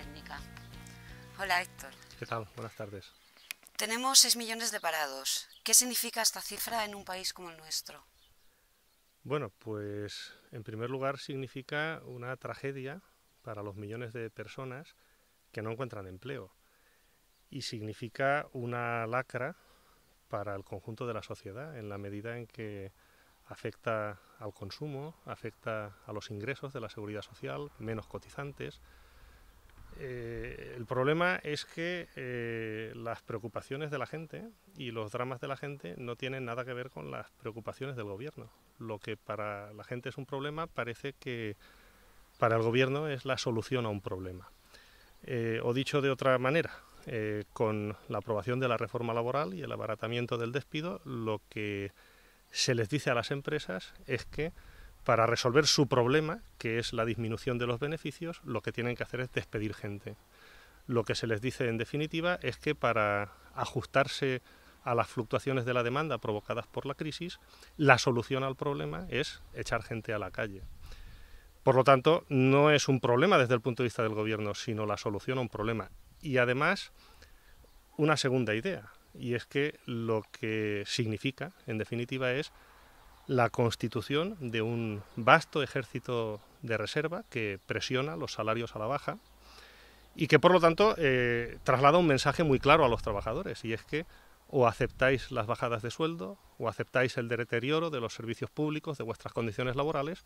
técnica. Hola Héctor. ¿Qué tal? Buenas tardes. Tenemos 6 millones de parados. ¿Qué significa esta cifra en un país como el nuestro? Bueno, pues en primer lugar significa una tragedia para los millones de personas que no encuentran empleo y significa una lacra para el conjunto de la sociedad en la medida en que afecta al consumo, afecta a los ingresos de la seguridad social, menos cotizantes. El problema es que las preocupaciones de la gente y los dramas de la gente no tienen nada que ver con las preocupaciones del gobierno. Lo que para la gente es un problema parece que para el gobierno es la solución a un problema. O dicho de otra manera, con la aprobación de la reforma laboral y el abaratamiento del despido, lo que se les dice a las empresas es que para resolver su problema, que es la disminución de los beneficios, lo que tienen que hacer es despedir gente. Lo que se les dice en definitiva es que para ajustarse a las fluctuaciones de la demanda provocadas por la crisis, la solución al problema es echar gente a la calle. Por lo tanto, no es un problema desde el punto de vista del gobierno, sino la solución a un problema. Y además, una segunda idea, y es que lo que significa, en definitiva, es la constitución de un vasto ejército de reserva que presiona los salarios a la baja y que, por lo tanto, traslada un mensaje muy claro a los trabajadores, y es que o aceptáis las bajadas de sueldo, o aceptáis el deterioro de los servicios públicos, de vuestras condiciones laborales,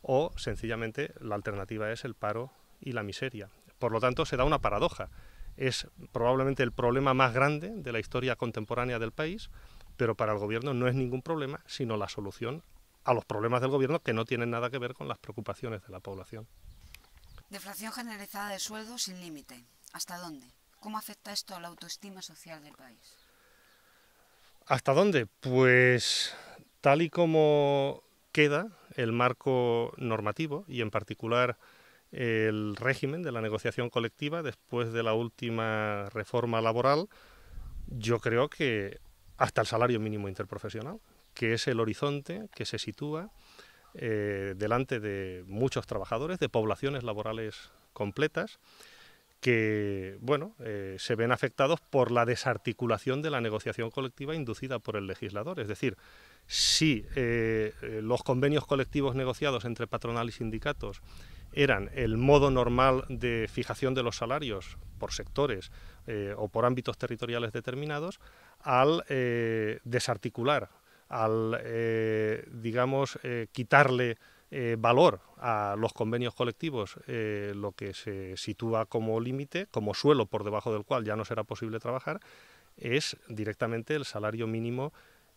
o sencillamente la alternativa es el paro y la miseria. Por lo tanto, se da una paradoja. Es probablemente el problema más grande de la historia contemporánea del país, pero para el gobierno no es ningún problema, sino la solución a los problemas del gobierno que no tienen nada que ver con las preocupaciones de la población. Deflación generalizada de sueldos sin límite. ¿Hasta dónde? ¿Cómo afecta esto a la autoestima social del país? ¿Hasta dónde? Pues tal y como queda el marco normativo y en particular el régimen de la negociación colectiva después de la última reforma laboral, yo creo que hasta el salario mínimo interprofesional, que es el horizonte que se sitúa delante de muchos trabajadores, de poblaciones laborales completas, que bueno, se ven afectados por la desarticulación de la negociación colectiva inducida por el legislador. Es decir, si los convenios colectivos negociados entre patronal y sindicatos eran el modo normal de fijación de los salarios por sectores o por ámbitos territoriales determinados, al desarticular, al digamos quitarle valor a los convenios colectivos, lo que se sitúa como límite, como suelo por debajo del cual ya no será posible trabajar, es directamente el salario mínimo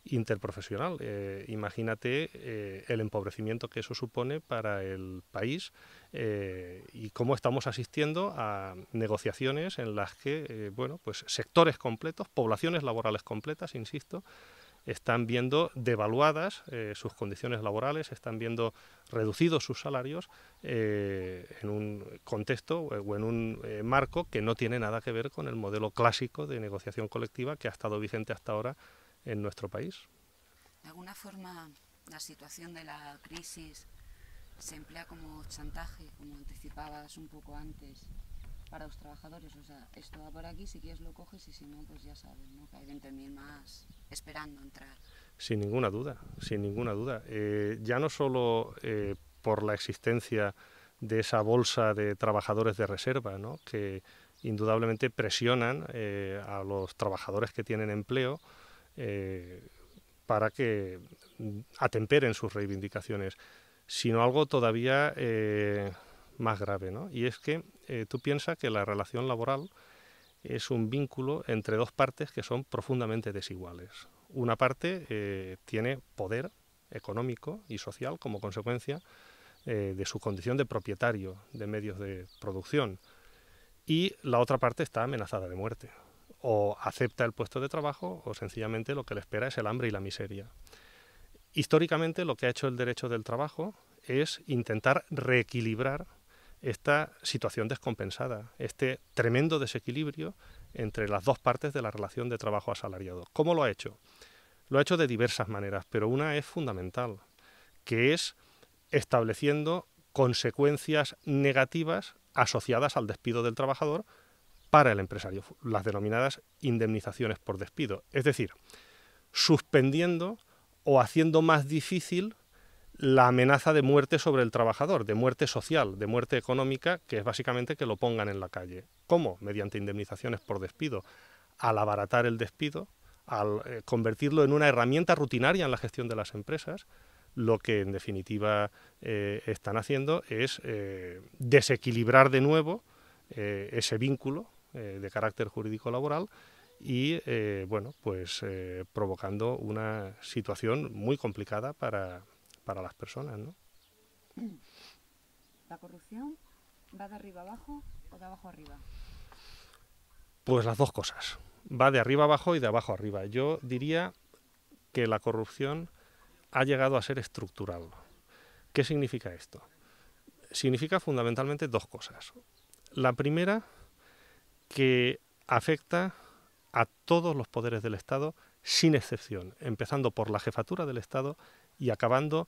interprofesional. Imagínate el empobrecimiento que eso supone para el país y cómo estamos asistiendo a negociaciones en las que bueno, pues sectores completos, poblaciones laborales completas, insisto, están viendo devaluadas sus condiciones laborales, están viendo reducidos sus salarios en un contexto o en un marco que no tiene nada que ver con el modelo clásico de negociación colectiva que ha estado vigente hasta ahora en nuestro país. ¿De alguna forma la situación de la crisis se emplea como chantaje, como anticipabas un poco antes, para los trabajadores? O sea, esto va por aquí, si quieres lo coges y si no, pues ya sabes, ¿no? Que hay 20.000 más esperando entrar. Sin ninguna duda, sin ninguna duda. Ya no solo por la existencia de esa bolsa de trabajadores de reserva, ¿no?, que indudablemente presionan a los trabajadores que tienen empleo para que atemperen sus reivindicaciones, sino algo todavía más grave, ¿no? Y es que tú piensas que la relación laboral es un vínculo entre dos partes que son profundamente desiguales. Una parte tiene poder económico y social como consecuencia de su condición de propietario de medios de producción, y la otra parte está amenazada de muerte. O acepta el puesto de trabajo o sencillamente lo que le espera es el hambre y la miseria. Históricamente lo que ha hecho el derecho del trabajo es intentar reequilibrar esta situación descompensada, este tremendo desequilibrio entre las dos partes de la relación de trabajo asalariado. ¿Cómo lo ha hecho? Lo ha hecho de diversas maneras, pero una es fundamental, que es estableciendo consecuencias negativas asociadas al despido del trabajador para el empresario, las denominadas indemnizaciones por despido. Es decir, suspendiendo o haciendo más difícil la amenaza de muerte sobre el trabajador, de muerte social, de muerte económica, que es básicamente que lo pongan en la calle. ¿Cómo? Mediante indemnizaciones por despido. Al abaratar el despido, al convertirlo en una herramienta rutinaria en la gestión de las empresas, lo que en definitiva están haciendo es desequilibrar de nuevo ese vínculo de carácter jurídico laboral y bueno, pues provocando una situación muy complicada para las personas, ¿no? ¿La corrupción va de arriba abajo o de abajo arriba? Pues las dos cosas. Va de arriba abajo y de abajo arriba. Yo diría que la corrupción ha llegado a ser estructural. ¿Qué significa esto? Significa fundamentalmente dos cosas. La primera, que afecta a todos los poderes del Estado sin excepción, empezando por la jefatura del Estado y acabando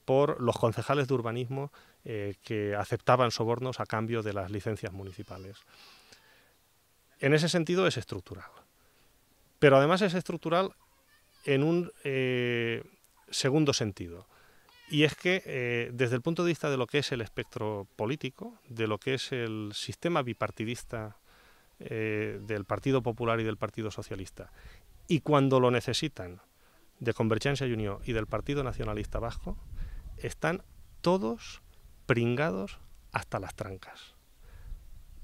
por los concejales de urbanismo que aceptaban sobornos a cambio de las licencias municipales. En ese sentido es estructural. Pero además es estructural en un segundo sentido. Y es que desde el punto de vista de lo que es el espectro político, de lo que es el sistema bipartidista del Partido Popular y del Partido Socialista, y cuando lo necesitan, de Convergencia y Unió y del Partido Nacionalista Vasco, están todos pringados hasta las trancas.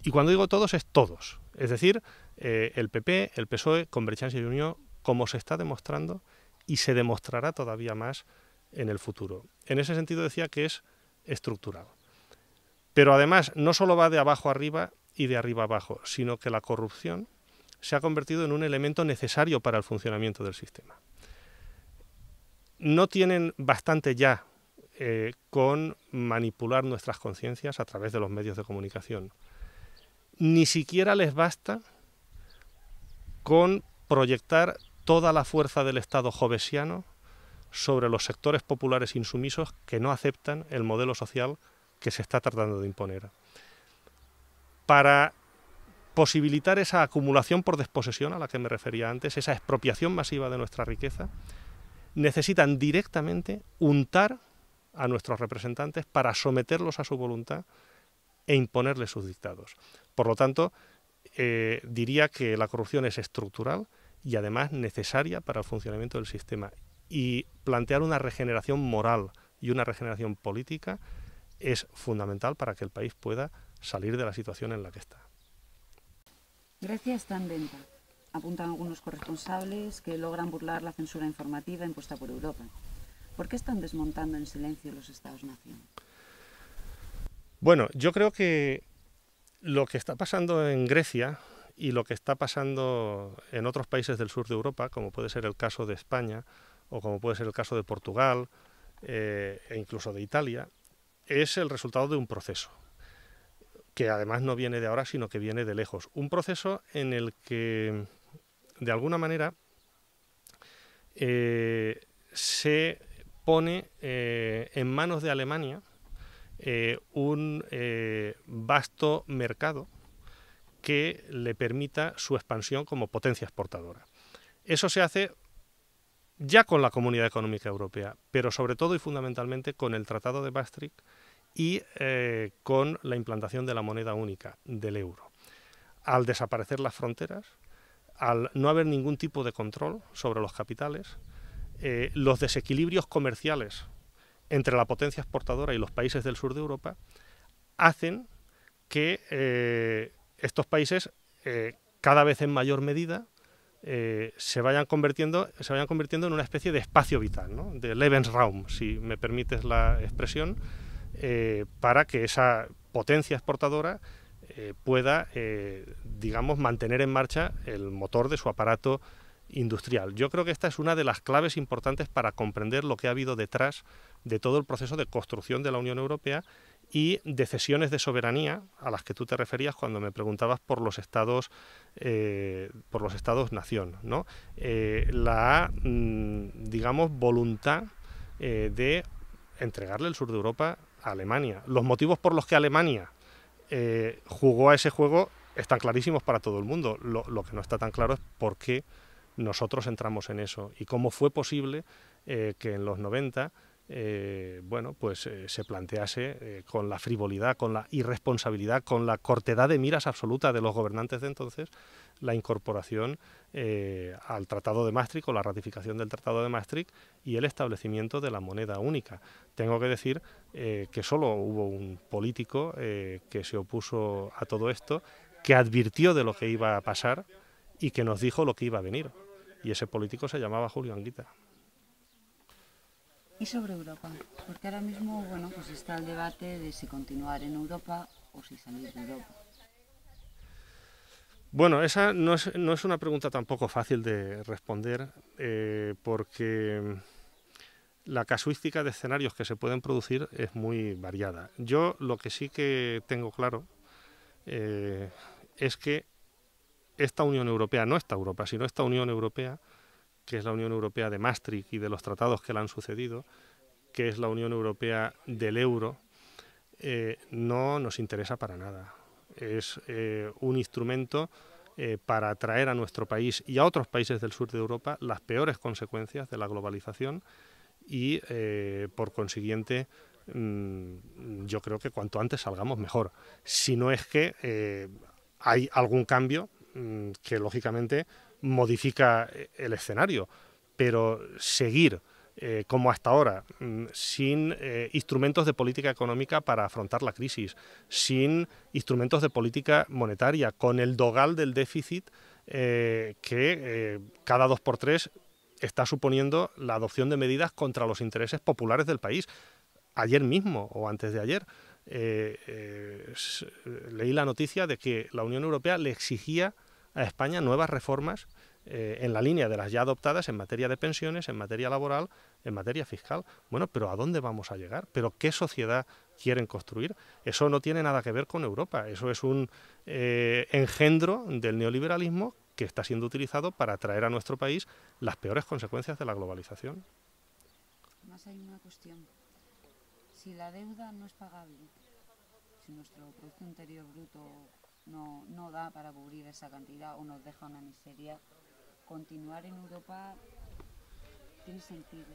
Y cuando digo todos, es todos. Es decir, el PP, el PSOE, Convergencia y Unió, como se está demostrando y se demostrará todavía más en el futuro. En ese sentido decía que es estructural. Pero además no solo va de abajo arriba y de arriba abajo, sino que la corrupción se ha convertido en un elemento necesario para el funcionamiento del sistema. No tienen bastante ya con manipular nuestras conciencias a través de los medios de comunicación. Ni siquiera les basta con proyectar toda la fuerza del Estado jovesiano sobre los sectores populares insumisos que no aceptan el modelo social que se está tratando de imponer. Para posibilitar esa acumulación por desposesión a la que me refería antes, esa expropiación masiva de nuestra riqueza, necesitan directamente untar a nuestros representantes para someterlos a su voluntad e imponerles sus dictados. Por lo tanto, diría que la corrupción es estructural y además necesaria para el funcionamiento del sistema. Y plantear una regeneración moral y una regeneración política es fundamental para que el país pueda salir de la situación en la que está. Grecia está en venta. Apuntan algunos corresponsables que logran burlar la censura informativa impuesta por Europa. ¿Por qué están desmontando en silencio los Estados-nación? Bueno, yo creo que lo que está pasando en Grecia y lo que está pasando en otros países del sur de Europa, como puede ser el caso de España o como puede ser el caso de Portugal e incluso de Italia, es el resultado de un proceso que además no viene de ahora, sino que viene de lejos. Un proceso en el que, de alguna manera, se pone en manos de Alemania un vasto mercado que le permita su expansión como potencia exportadora. Eso se hace ya con la Comunidad Económica Europea, pero sobre todo y fundamentalmente con el Tratado de Maastricht y con la implantación de la moneda única, del euro. Al desaparecer las fronteras, al no haber ningún tipo de control sobre los capitales, los desequilibrios comerciales entre la potencia exportadora y los países del sur de Europa hacen que estos países cada vez en mayor medida se vayan convirtiendo en una especie de espacio vital, ¿no? De Lebensraum, si me permites la expresión, para que esa potencia exportadora pueda, digamos, mantener en marcha el motor de su aparato industrial. Yo creo que esta es una de las claves importantes para comprender lo que ha habido detrás de todo el proceso de construcción de la Unión Europea y de cesiones de soberanía a las que tú te referías cuando me preguntabas por los estados nación, ¿no? Digamos, voluntad de entregarle el sur de Europa a Alemania. Los motivos por los que Alemania jugó a ese juego están clarísimos para todo el mundo. Lo que no está tan claro es por qué nosotros entramos en eso y cómo fue posible que en los 90 se plantease con la frivolidad, con la irresponsabilidad, con la cortedad de miras absoluta de los gobernantes de entonces, la incorporación al Tratado de Maastricht o la ratificación del Tratado de Maastricht y el establecimiento de la moneda única. Tengo que decir que solo hubo un político que se opuso a todo esto, que advirtió de lo que iba a pasar y que nos dijo lo que iba a venir. Y ese político se llamaba Julio Anguita. Y sobre Europa, porque ahora mismo, bueno, pues está el debate de si continuar en Europa o si salir de Europa. Bueno, esa no es una pregunta tampoco fácil de responder, porque la casuística de escenarios que se pueden producir es muy variada. Yo lo que sí que tengo claro es que esta Unión Europea, no esta Europa, sino esta Unión Europea, que es la Unión Europea de Maastricht y de los tratados que la han sucedido, que es la Unión Europea del euro, no nos interesa para nada. Es un instrumento para traer a nuestro país y a otros países del sur de Europa las peores consecuencias de la globalización y, por consiguiente, yo creo que cuanto antes salgamos mejor. Si no es que hay algún cambio que, lógicamente, modifica el escenario, pero seguir como hasta ahora, sin instrumentos de política económica para afrontar la crisis, sin instrumentos de política monetaria, con el dogal del déficit que cada 2 por 3 está suponiendo la adopción de medidas contra los intereses populares del país. Ayer mismo o antes de ayer leí la noticia de que la Unión Europea le exigía a España nuevas reformas en la línea de las ya adoptadas en materia de pensiones, en materia laboral, en materia fiscal. Bueno, pero ¿a dónde vamos a llegar? ¿Pero qué sociedad quieren construir? Eso no tiene nada que ver con Europa. Eso es un engendro del neoliberalismo que está siendo utilizado para traer a nuestro país las peores consecuencias de la globalización. Además hay una cuestión. Si la deuda no es pagable, si nuestro Producto Interior Bruto no da para cubrir esa cantidad o nos deja una miseria, continuar en Europa tiene sentido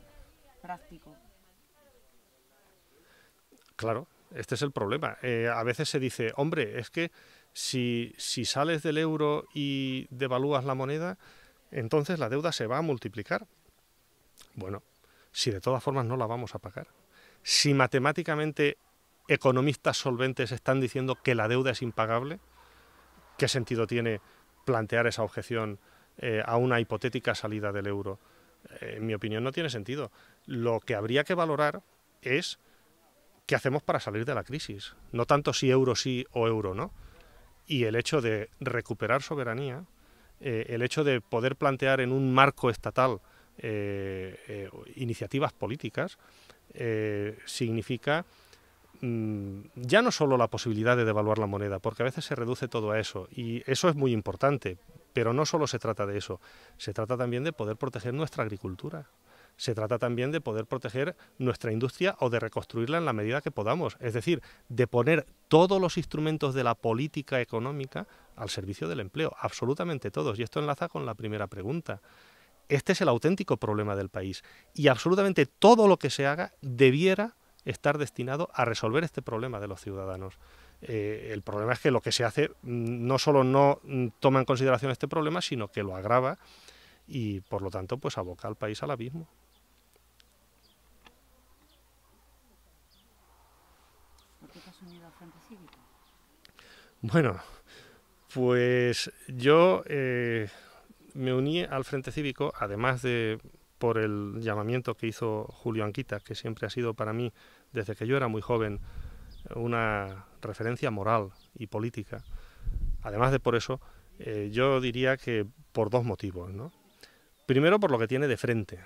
práctico. Claro, este es el problema. A veces se dice, hombre, es que si sales del euro y devalúas la moneda, entonces la deuda se va a multiplicar. Bueno, si de todas formas no la vamos a pagar. Si matemáticamente economistas solventes están diciendo que la deuda es impagable, ¿qué sentido tiene plantear esa objeción a una hipotética salida del euro? En mi opinión no tiene sentido. Lo que habría que valorar es qué hacemos para salir de la crisis. No tanto si euro sí o euro no. Y el hecho de recuperar soberanía, el hecho de poder plantear en un marco estatal iniciativas políticas, significa ya no solo la posibilidad de devaluar la moneda, porque a veces se reduce todo a eso, y eso es muy importante, pero no solo se trata de eso, se trata también de poder proteger nuestra agricultura, se trata también de poder proteger nuestra industria o de reconstruirla en la medida que podamos, es decir, de poner todos los instrumentos de la política económica al servicio del empleo, absolutamente todos, y esto enlaza con la primera pregunta. Este es el auténtico problema del país, y absolutamente todo lo que se haga debiera estar destinado a resolver este problema de los ciudadanos. El problema es que lo que se hace no solo no toma en consideración este problema, sino que lo agrava y, por lo tanto, pues aboca al país al abismo. ¿Por qué te has unido al Frente Cívico? Bueno, pues yo me uní al Frente Cívico, además de por el llamamiento que hizo Julio Anguita, que siempre ha sido para mí, desde que yo era muy joven, una referencia moral y política. Además de por eso, yo diría que por 2 motivos, ¿no? Primero, por lo que tiene de frente,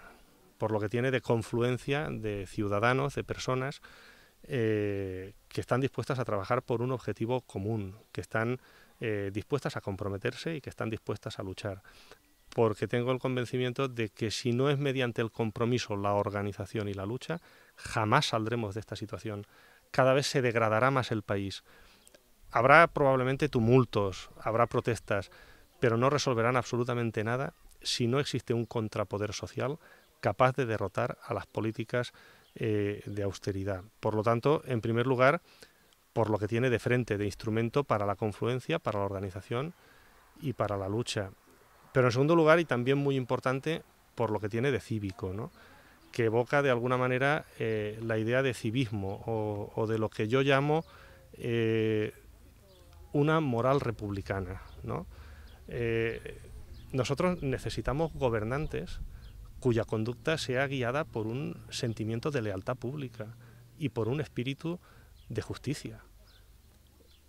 por lo que tiene de confluencia de ciudadanos, de personas que están dispuestas a trabajar por un objetivo común, que están dispuestas a comprometerse y que están dispuestas a luchar. Porque tengo el convencimiento de que si no es mediante el compromiso, la organización y la lucha, jamás saldremos de esta situación. Cada vez se degradará más el país. habrá probablemente tumultos, habrá protestas, pero no resolverán absolutamente nada si no existe un contrapoder social capaz de derrotar a las políticas de austeridad. Por lo tanto, en primer lugar, por lo que tiene de frente de instrumento para la confluencia, para la organización y para la lucha. Pero en segundo lugar, y también muy importante, por lo que tiene de cívico, ¿no? Que evoca de alguna manera la idea de civismo o de lo que yo llamo una moral republicana, ¿no? Nosotros necesitamos gobernantes cuya conducta sea guiada por un sentimiento de lealtad pública y por un espíritu de justicia.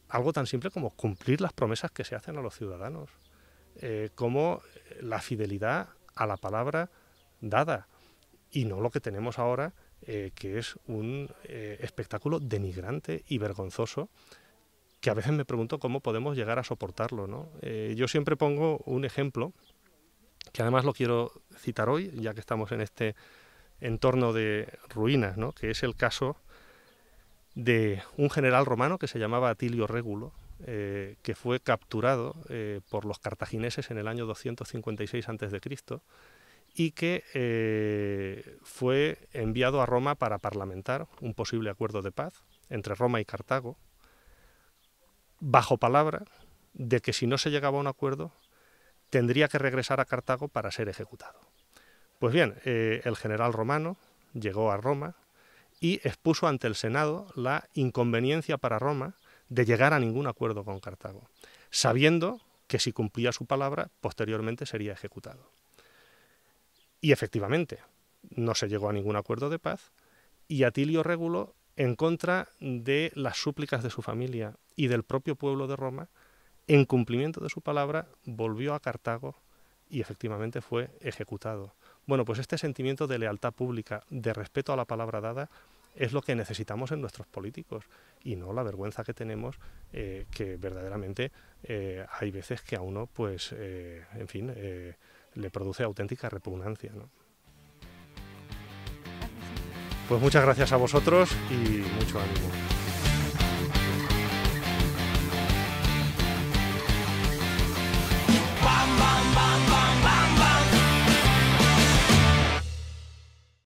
Algo tan simple como cumplir las promesas que se hacen a los ciudadanos, como la fidelidad a la palabra dada, y no lo que tenemos ahora, que es un espectáculo denigrante y vergonzoso, que a veces me pregunto cómo podemos llegar a soportarlo, ¿no? Yo siempre pongo un ejemplo, que además lo quiero citar hoy, ya que estamos en este entorno de ruinas, ¿no? Que es el caso de un general romano que se llamaba Atilio Régulo, que fue capturado por los cartagineses en el año 256 a.C., y que fue enviado a Roma para parlamentar un posible acuerdo de paz entre Roma y Cartago, bajo palabra de que si no se llegaba a un acuerdo tendría que regresar a Cartago para ser ejecutado. Pues bien, el general romano llegó a Roma y expuso ante el Senado la inconveniencia para Roma de llegar a ningún acuerdo con Cartago, sabiendo que si cumplía su palabra, posteriormente sería ejecutado. Y efectivamente, no se llegó a ningún acuerdo de paz, y Atilio Régulo, en contra de las súplicas de su familia y del propio pueblo de Roma, en cumplimiento de su palabra, volvió a Cartago y efectivamente fue ejecutado. Bueno, pues este sentimiento de lealtad pública, de respeto a la palabra dada, es lo que necesitamos en nuestros políticos, y no la vergüenza que tenemos, que verdaderamente hay veces que a uno, pues, en fin, le produce auténtica repugnancia, ¿no? Pues muchas gracias a vosotros y mucho ánimo.